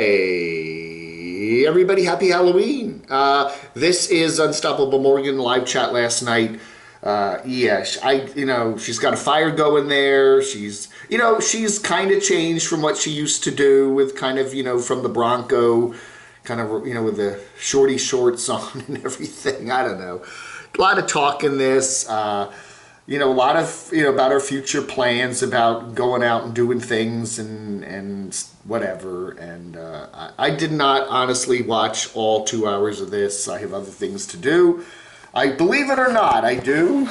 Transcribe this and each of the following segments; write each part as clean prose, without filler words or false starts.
Hey everybody, happy Halloween. This is Unstoppable Morgan live chat last night. Yeah, she's got a fire going there. She's kind of changed from what she used to do with kind of, from the Bronco, kind of, with the shorty shorts on and everything. I don't know. A lot of talk in this. A lot of, about our future plans, about going out and doing things and whatever. And I did not honestly watch all 2 hours of this. I have other things to do. I believe it or not, I do.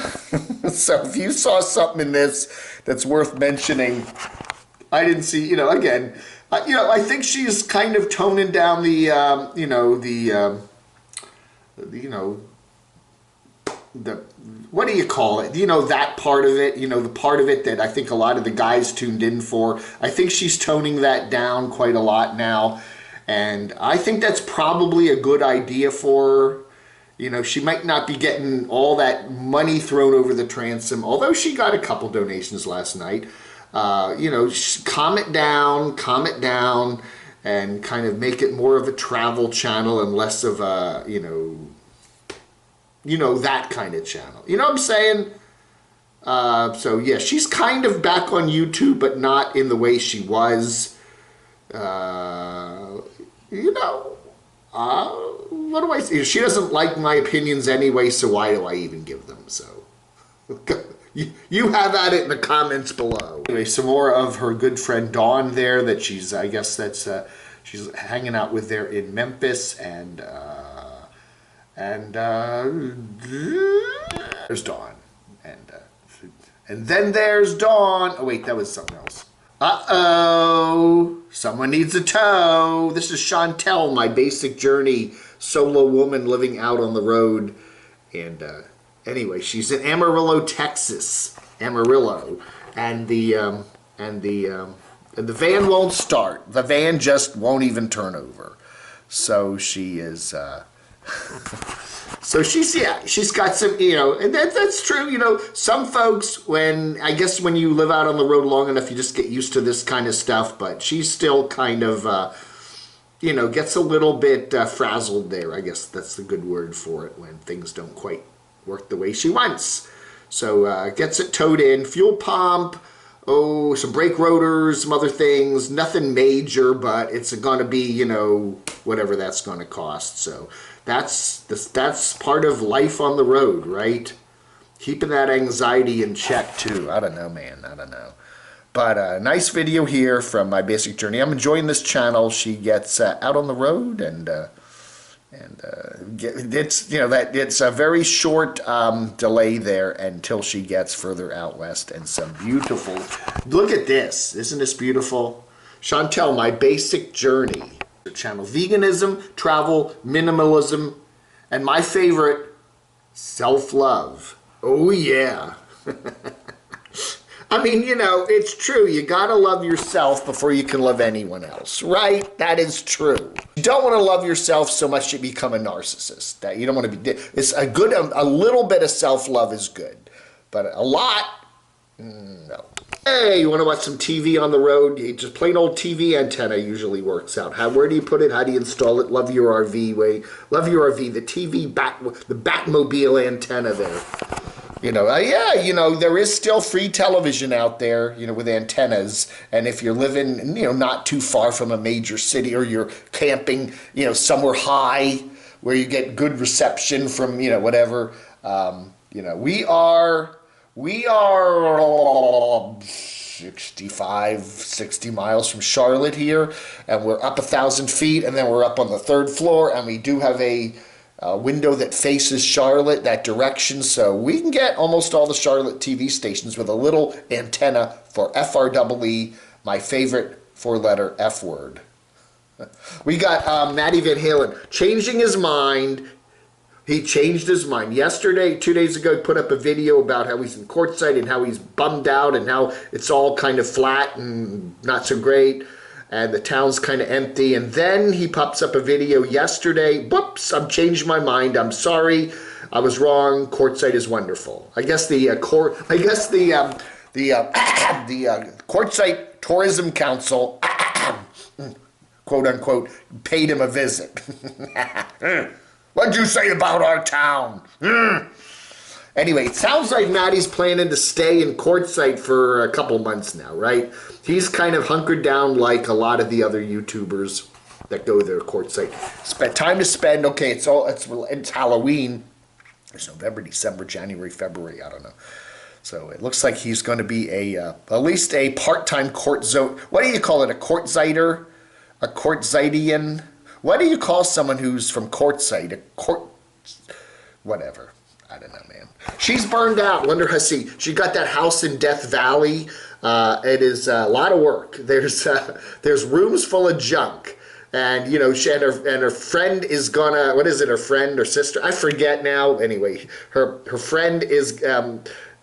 So if you saw something in this that's worth mentioning, I didn't see, again, I think she's kind of toning down the what do you call it? That part of it, the part of it that I think a lot of the guys tuned in for. I think she's toning that down quite a lot now. And I think that's probably a good idea for her. She might not be getting all that money thrown over the transom, although she got a couple donations last night. Calm it down, and kind of make it more of a travel channel and less of a, that kind of channel. You know what I'm saying? So yeah, she's kind of back on YouTube, but not in the way she was. What do I say? She doesn't like my opinions anyway, so why do I even give them? So you have at it in the comments below. Anyway, some more of her good friend Dawn there that she's, I guess that's, she's hanging out with there in Memphis, and there's Dawn, and then there's Dawn. Oh wait, that was something else. Uh-oh, someone needs a tow. This is Chantel, my basic journey solo woman living out on the road. And anyway, she's in Amarillo, Texas. Amarillo, and the van won't start. The van just won't even turn over. So she is. So she's got some, and that's true. Some folks, when you live out on the road long enough, you just get used to this kind of stuff. But she's still kind of, gets a little bit frazzled there. I guess that's the good word for it, when things don't quite work the way she wants. So gets it towed in, fuel pump, some brake rotors, some other things. Nothing major, but it's going to be, whatever that's going to cost. So that's part of life on the road, right? Keeping that anxiety in check too. I don't know, man. I don't know. But a nice video here from my basic journey. I'm enjoying this channel. She gets out on the road, and it's a very short delay there until she gets further out west, and some beautiful. Look at this! Isn't this beautiful? Chantel, my basic journey. Channel: veganism, travel, minimalism, and my favorite, self-love. Oh yeah. I mean, it's true. You gotta love yourself before you can love anyone else, right? That is true. You don't want to love yourself so much you become a narcissist. That you don't want to be. It's a little bit of self-love is good, but a lot, no. Hey, you want to watch some TV on the road? Just plain old TV antenna usually works out. Where do you put it? How do you install it? Love your RV way. Love your RV. The TV the Batmobile antenna there. There is still free television out there, with antennas. And if you're living, not too far from a major city, or you're camping, somewhere high where you get good reception from, whatever. We are 65, 60 miles from Charlotte here, and we're up 1,000 feet, and then we're up on the 3rd floor, and we do have a window that faces Charlotte, that direction, so we can get almost all the Charlotte TV stations with a little antenna for FREE, my favorite 4-letter F word. We got Matty Van Halen changing his mind. He changed his mind. Yesterday, 2 days ago, he put up a video about how he's in courtside and how he's bummed out and how it's all kind of flat and not so great and the town's kind of empty. And then he pops up a video yesterday. Whoops, I've changed my mind. I'm sorry. I was wrong. Courtside is wonderful. I guess the Quartzsite Tourism Council quote unquote, paid him a visit. What'd you say about our town? Anyway, it sounds like Maddie's planning to stay in Quartzsite for a couple months now, right? He's kind of hunkered down like a lot of the other YouTubers that go there, Quartzsite. Time to spend. Okay, it's Halloween. It's November, December, January, February. I don't know. So it looks like he's going to be at least a part-time what do you call it? A Quartziter? A Quartzitian? What do you call someone who's from Quartzsite? Whatever. I don't know, man. She's burned out, Wonderhussy. She got that house in Death Valley. It is a lot of work. There's rooms full of junk. And, you know, her friend is gonna, what is it, her friend or sister? I forget now. Anyway, her friend is,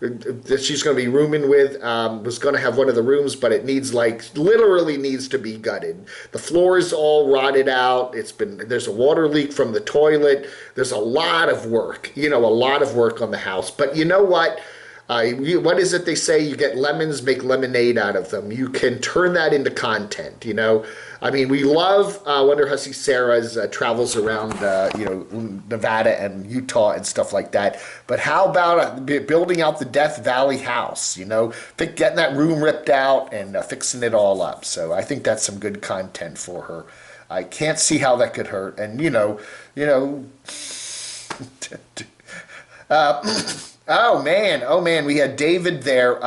that she's going to be rooming with, was going to have one of the rooms, but it needs, literally needs to be gutted. The floor is all rotted out. There's a water leak from the toilet. There's a lot of work, a lot of work on the house. But you know what? What is it they say? You get lemons, make lemonade out of them. You can turn that into content, I mean, we love Wonderhussy Sarah's travels around, Nevada and Utah and stuff like that. But how about building out the Death Valley house, getting that room ripped out and fixing it all up. So I think that's some good content for her. I can't see how that could hurt. And, oh man, we had David there.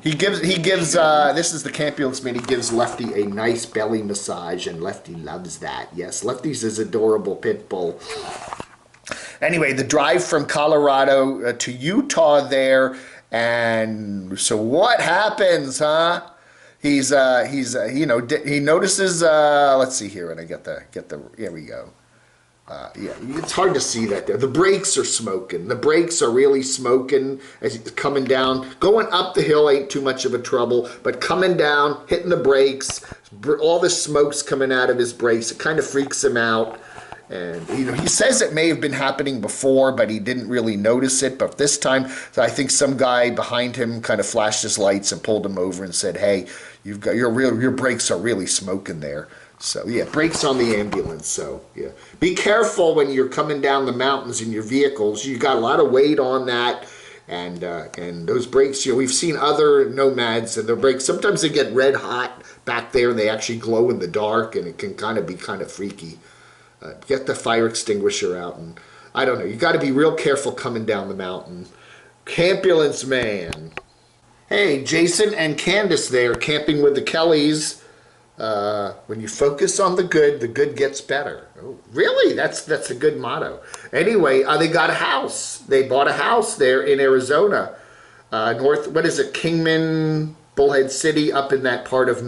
He gives. This is the Campulance man. He gives Lefty a nice belly massage, and Lefty loves that. Yes, Lefty's his adorable pit bull. Anyway, the drive from Colorado to Utah there, and so what happens, huh? He notices. Let's see here, and I get the. Here we go. Yeah, it's hard to see that there. The brakes are smoking. The brakes are really smoking as it's coming down. Going up the hill ain't too much of a trouble, but coming down, hitting the brakes, all the smoke's coming out of his brakes. It kind of freaks him out. And, he says it may have been happening before, but he didn't really notice it. But this time, I think some guy behind him kind of flashed his lights and pulled him over and said, hey, you've got your brakes are really smoking there. So, yeah, brakes on the ambulance. So, yeah. Be careful when you're coming down the mountains in your vehicles. You got a lot of weight on that. And those brakes, we've seen other nomads and their brakes. Sometimes they get red hot back there and they actually glow in the dark. And it can be kind of freaky. Get the fire extinguisher out. And I don't know. You got to be real careful coming down the mountain. Campulance man. Hey, Jason and Candace there camping with the Kellys. When you focus on the good gets better. Oh, really? That's a good motto. Anyway, they got a house. They bought a house there in Arizona. Kingman, Bullhead City, up in that part of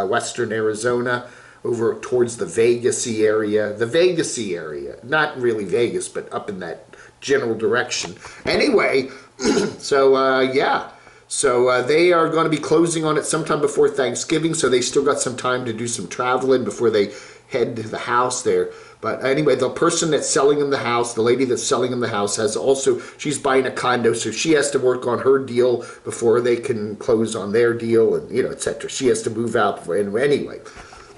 western Arizona, over towards the Vegas-y area. The Vegas-y area. Not really Vegas, but up in that general direction. Anyway, so, yeah. So they are going to be closing on it sometime before Thanksgiving, so they still got some time to do some traveling before they head to the house there. But anyway, the person that's selling them the house, the lady that's selling them the house, she's buying a condo, so she has to work on her deal before they can close on their deal, and etc. She has to move out anyway.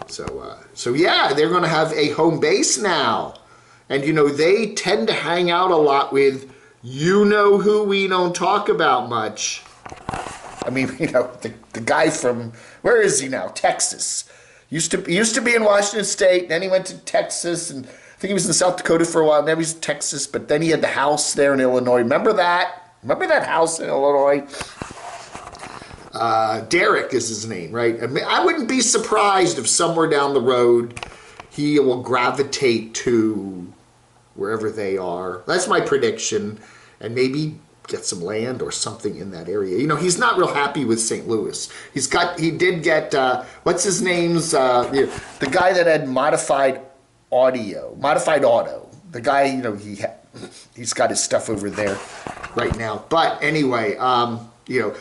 So yeah, they're going to have a home base now, and they tend to hang out a lot with who we don't talk about much. I mean, the guy from, where is he now? Texas. Used to be in Washington State, then he went to Texas, and I think he was in South Dakota for a while, now he's in Texas, but then he had the house there in Illinois. Remember that? Remember that house in Illinois? Derek is his name, right? I wouldn't be surprised if somewhere down the road he will gravitate to wherever they are. That's my prediction, and maybe get some land or something in that area. He's not real happy with St. Louis. He did get, what's his name's, the guy that had modified auto. The guy, he's got his stuff over there right now. But anyway, I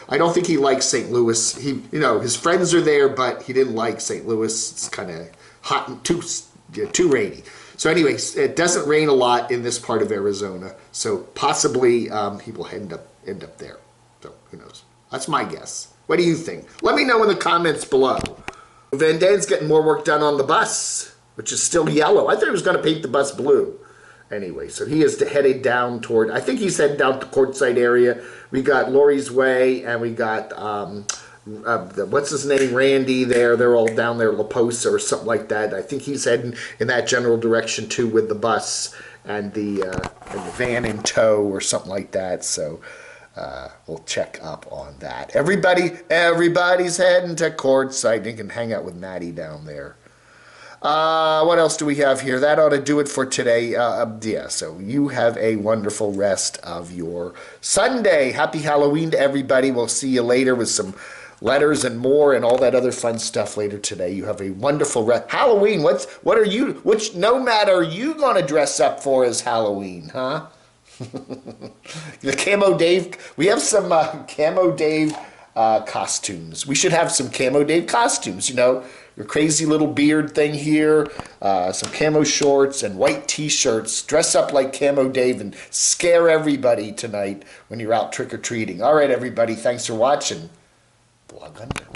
don't think he likes St. Louis. His friends are there, but he didn't like St. Louis. It's kind of hot and too rainy. So anyways, it doesn't rain a lot in this part of Arizona, so possibly he will end up there. So who knows? That's my guess. What do you think? Let me know in the comments below. Van Dan's getting more work done on the bus, which is still yellow. I thought he was going to paint the bus blue. Anyway, so he is headed down toward, I think he's heading down to Courtside area. We got Laurie's Way, and we got, what's his name, Randy there. They're all down there, La Posa or something like that. I think he's heading in that general direction too with the bus and the van in tow or something like that. So we'll check up on that. Everybody's heading to Courtside. You can hang out with Maddie down there. What else do we have here? That ought to do it for today. Yeah, so you have a wonderful rest of your Sunday. Happy Halloween to everybody. We'll see you later with some letters and more and all that other fun stuff later today. You have a wonderful Halloween. What are you, which nomad are you going to dress up for as Halloween, huh? The Camo Dave. We have some Camo Dave costumes. We should have some Camo Dave costumes, you know. Your crazy little beard thing here, some camo shorts and white t-shirts. Dress up like Camo Dave and scare everybody tonight when you're out trick-or-treating. All right, everybody, thanks for watching. Blog Under.